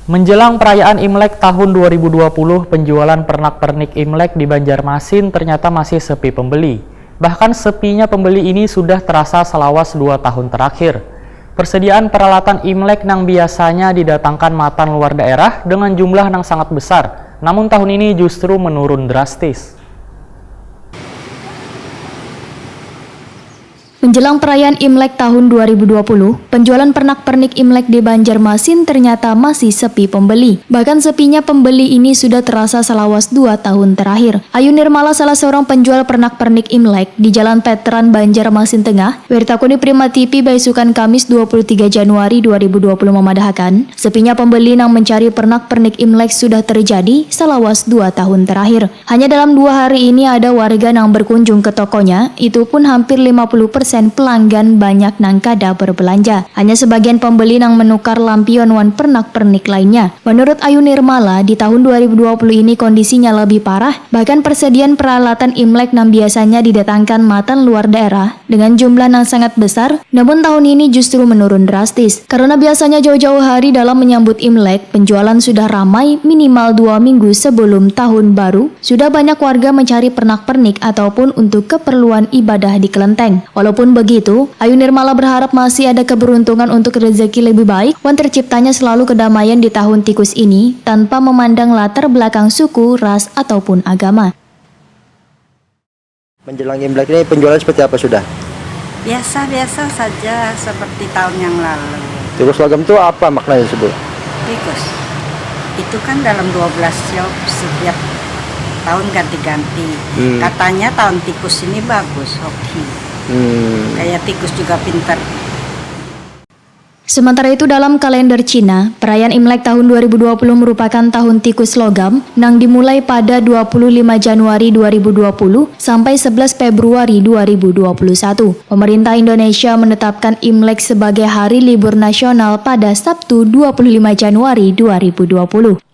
Menjelang perayaan Imlek tahun 2020, penjualan pernak-pernik Imlek di Banjarmasin ternyata masih sepi pembeli. Bahkan sepinya pembeli ini sudah terasa selawas 2 tahun terakhir. Persediaan peralatan Imlek yang biasanya didatangkan matan luar daerah dengan jumlah yang sangat besar, namun tahun ini justru menurun drastis. Menjelang perayaan Imlek tahun 2020, penjualan pernak-pernik Imlek di Banjarmasin ternyata masih sepi pembeli. Bahkan sepinya pembeli ini sudah terasa selawas 2 tahun terakhir. Ayu Nirmala, salah seorang penjual pernak-pernik Imlek di Jalan Veteran Banjarmasin Tengah, Wirtakuni Prima TV Baisukan Kamis 23 Januari 2020 memadahkan, sepinya pembeli yang mencari pernak-pernik Imlek sudah terjadi selawas 2 tahun terakhir. Hanya dalam 2 hari ini ada warga yang berkunjung ke tokonya, itu pun hampir 50% pelanggan banyak nang kada berbelanja. Hanya sebagian pembeli nang menukar lampion wan pernak-pernik lainnya. Menurut Ayu Nirmala, di tahun 2020 ini kondisinya lebih parah. Bahkan persediaan peralatan Imlek nang biasanya didatangkan matan luar daerah dengan jumlah yang sangat besar, namun tahun ini justru menurun drastis. Karena biasanya jauh-jauh hari dalam menyambut Imlek, penjualan sudah ramai minimal 2 minggu sebelum tahun baru. Sudah banyak warga mencari pernak-pernik ataupun untuk keperluan ibadah di kelenteng. Walaupun begitu, Ayu Nirmala berharap masih ada keberuntungan untuk rezeki lebih baik dan terciptanya selalu kedamaian di tahun tikus ini tanpa memandang latar belakang suku, ras, ataupun agama. Menjelang Imlek ini penjualan seperti apa sudah? Biasa-biasa saja seperti tahun yang lalu. Tikus logam itu apa maknanya tersebut? Tikus itu kan dalam 12 shop setiap tahun ganti-ganti. Katanya tahun tikus ini bagus, hoki. Kayak tikus juga pintar. Sementara itu dalam kalender Cina, perayaan Imlek tahun 2020 merupakan tahun tikus logam yang dimulai pada 25 Januari 2020 sampai 11 Februari 2021. Pemerintah Indonesia menetapkan Imlek sebagai hari libur nasional pada Sabtu 25 Januari 2020.